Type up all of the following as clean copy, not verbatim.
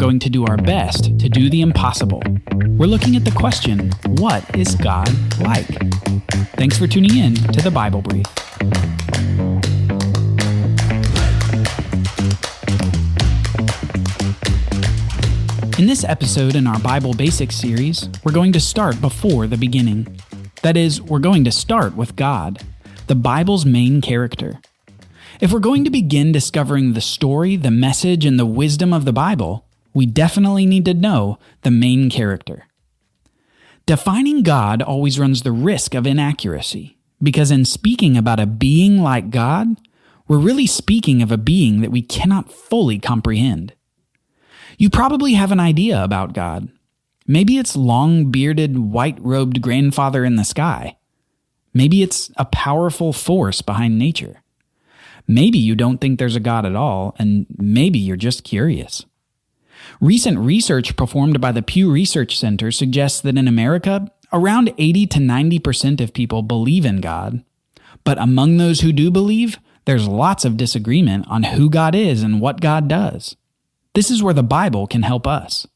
going to do our best to do the impossible. We're looking at the question, what is God like? Thanks for tuning in to the Bible Brief. In this episode in our Bible Basics series, we're going to start before the beginning. That is, we're going to start with God, the Bible's main character. If we're going to begin discovering the story, the message, and the wisdom of the Bible, we definitely need to know the main character. Defining God always runs the risk of inaccuracy, because in speaking about a being like God, we're really speaking of a being that we cannot fully comprehend. You probably have an idea about God. Maybe it's long-bearded, white-robed grandfather in the sky. Maybe it's a powerful force behind nature. Maybe you don't think there's a God at all, and maybe you're just curious. Recent research performed by the Pew Research Center suggests that in America, around 80 to 90% of people believe in God. But among those who do believe, there's lots of disagreement on who God is and what God does. This is where the Bible can help us.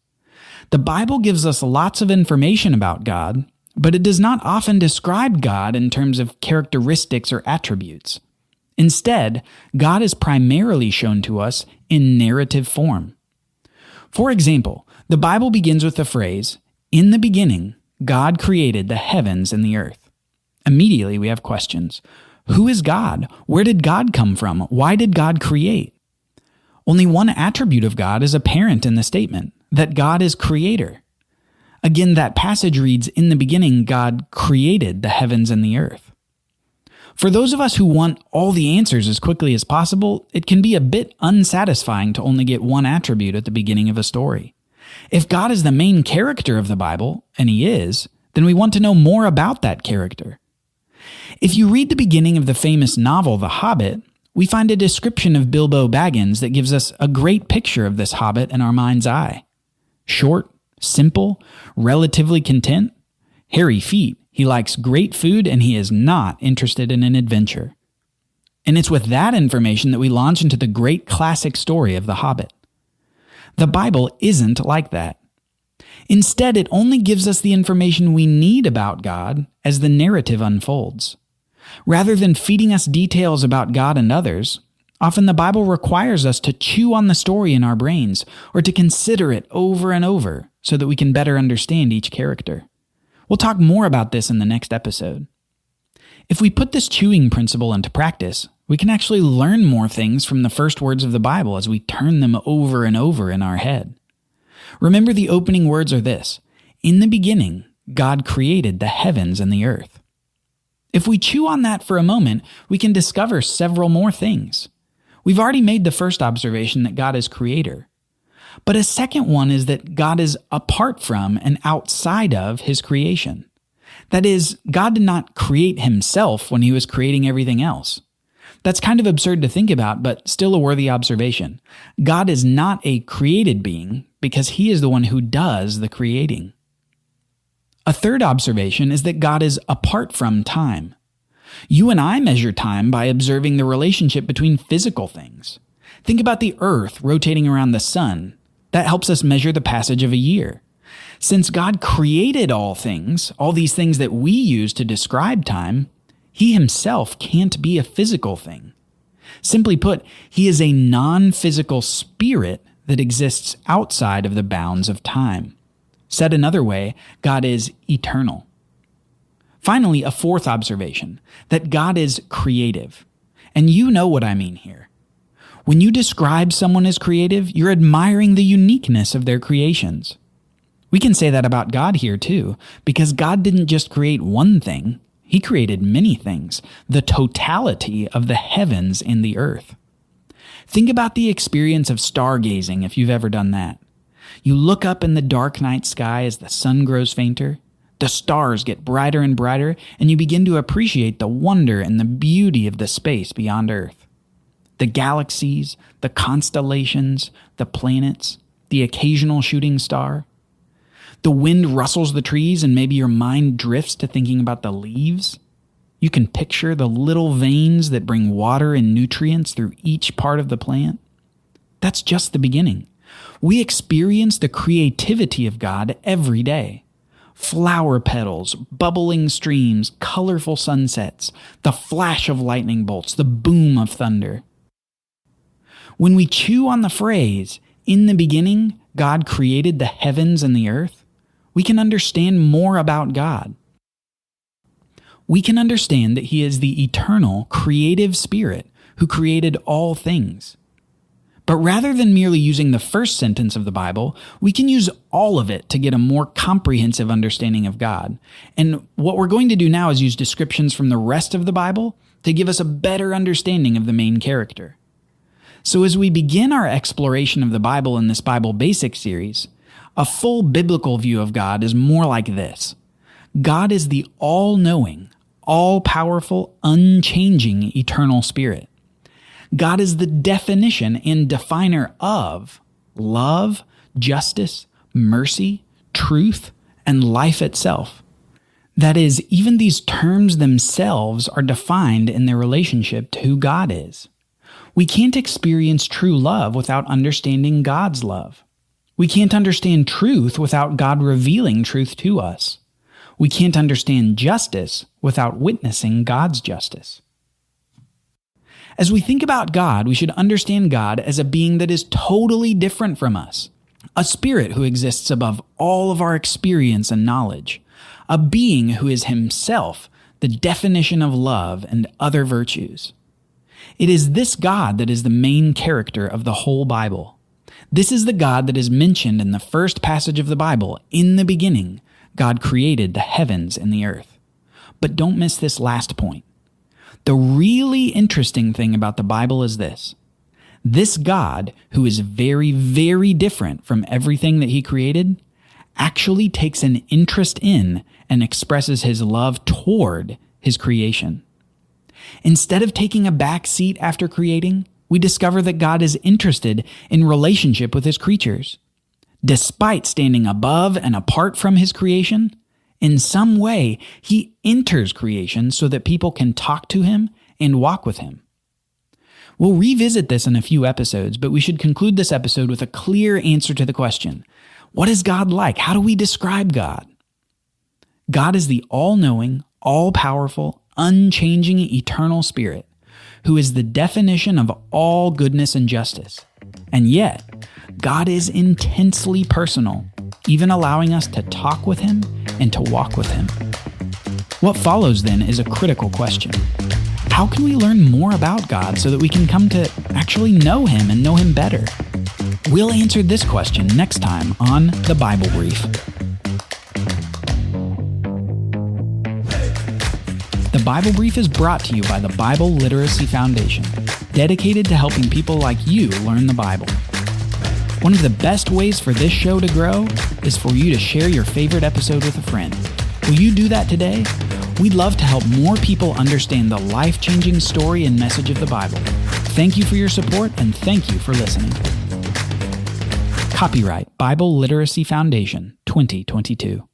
The Bible gives us lots of information about God, but it does not often describe God in terms of characteristics or attributes. Instead, God is primarily shown to us in narrative form. For example, the Bible begins with the phrase, "In the beginning, God created the heavens and the earth." Immediately we have questions. Who is God? Where did God come from? Why did God create? Only one attribute of God is apparent in the statement, that God is creator. Again, that passage reads, "In the beginning, God created the heavens and the earth." For those of us who want all the answers as quickly as possible, it can be a bit unsatisfying to only get one attribute at the beginning of a story. If God is the main character of the Bible, and He is, then we want to know more about that character. If you read the beginning of the famous novel The Hobbit, we find a description of Bilbo Baggins that gives us a great picture of this hobbit in our mind's eye. Short, simple, relatively content, hairy feet. He likes great food, and he is not interested in an adventure. And it's with that information that we launch into the great classic story of The Hobbit. The Bible isn't like that. Instead, it only gives us the information we need about God as the narrative unfolds. Rather than feeding us details about God and others, often the Bible requires us to chew on the story in our brains or to consider it over and over so that we can better understand each character. We'll talk more about this in the next episode. If we put this chewing principle into practice, we can actually learn more things from the first words of the Bible as we turn them over and over in our head. Remember, the opening words are this: "In the beginning, God created the heavens and the earth." If we chew on that for a moment, we can discover several more things. We've already made the first observation that God is creator. But a second one is that God is apart from and outside of His creation. That is, God did not create Himself when He was creating everything else. That's kind of absurd to think about, but still a worthy observation. God is not a created being because He is the one who does the creating. A third observation is that God is apart from time. You and I measure time by observing the relationship between physical things. Think about the earth rotating around the sun. That helps us measure the passage of a year. Since God created all things, all these things that we use to describe time, He Himself can't be a physical thing. Simply put, He is a non-physical spirit that exists outside of the bounds of time. Said another way, God is eternal. Finally, a fourth observation, that God is creative. And you know what I mean here. When you describe someone as creative, you're admiring the uniqueness of their creations. We can say that about God here too, because God didn't just create one thing, He created many things, the totality of the heavens and the earth. Think about the experience of stargazing if you've ever done that. You look up in the dark night sky as the sun grows fainter, the stars get brighter and brighter, and you begin to appreciate the wonder and the beauty of the space beyond Earth. The galaxies, the constellations, the planets, the occasional shooting star. The wind rustles the trees and maybe your mind drifts to thinking about the leaves. You can picture the little veins that bring water and nutrients through each part of the plant. That's just the beginning. We experience the creativity of God every day. Flower petals, bubbling streams, colorful sunsets, the flash of lightning bolts, the boom of thunder. When we chew on the phrase, "In the beginning, God created the heavens and the earth," we can understand more about God. We can understand that He is the eternal, creative Spirit who created all things. But rather than merely using the first sentence of the Bible, we can use all of it to get a more comprehensive understanding of God. And what we're going to do now is use descriptions from the rest of the Bible to give us a better understanding of the main character. So as we begin our exploration of the Bible in this Bible Basics series, a full biblical view of God is more like this. God is the all-knowing, all-powerful, unchanging, eternal Spirit. God is the definition and definer of love, justice, mercy, truth, and life itself. That is, even these terms themselves are defined in their relationship to who God is. We can't experience true love without understanding God's love. We can't understand truth without God revealing truth to us. We can't understand justice without witnessing God's justice. As we think about God, we should understand God as a being that is totally different from us, a spirit who exists above all of our experience and knowledge, a being who is himself the definition of love and other virtues. It is this God that is the main character of the whole Bible. This is the God that is mentioned in the first passage of the Bible. In the beginning, God created the heavens and the earth. But don't miss this last point. The really interesting thing about the Bible is this. This God, who is very, very different from everything that He created, actually takes an interest in and expresses His love toward His creation. Instead of taking a back seat after creating, we discover that God is interested in relationship with His creatures. Despite standing above and apart from His creation, in some way, He enters creation so that people can talk to Him and walk with Him. We'll revisit this in a few episodes, but we should conclude this episode with a clear answer to the question, what is God like? How do we describe God? God is the all-knowing, all-powerful, unchanging, eternal Spirit, who is the definition of all goodness and justice. And yet, God is intensely personal, even allowing us to talk with Him and to walk with Him. What follows then is a critical question. How can we learn more about God so that we can come to actually know Him and know Him better? We'll answer this question next time on The Bible Brief. The Bible Brief is brought to you by the Bible Literacy Foundation, dedicated to helping people like you learn the Bible. One of the best ways for this show to grow is for you to share your favorite episode with a friend. Will you do that today? We'd love to help more people understand the life-changing story and message of the Bible. Thank you for your support, and thank you for listening. Copyright Bible Literacy Foundation, 2022.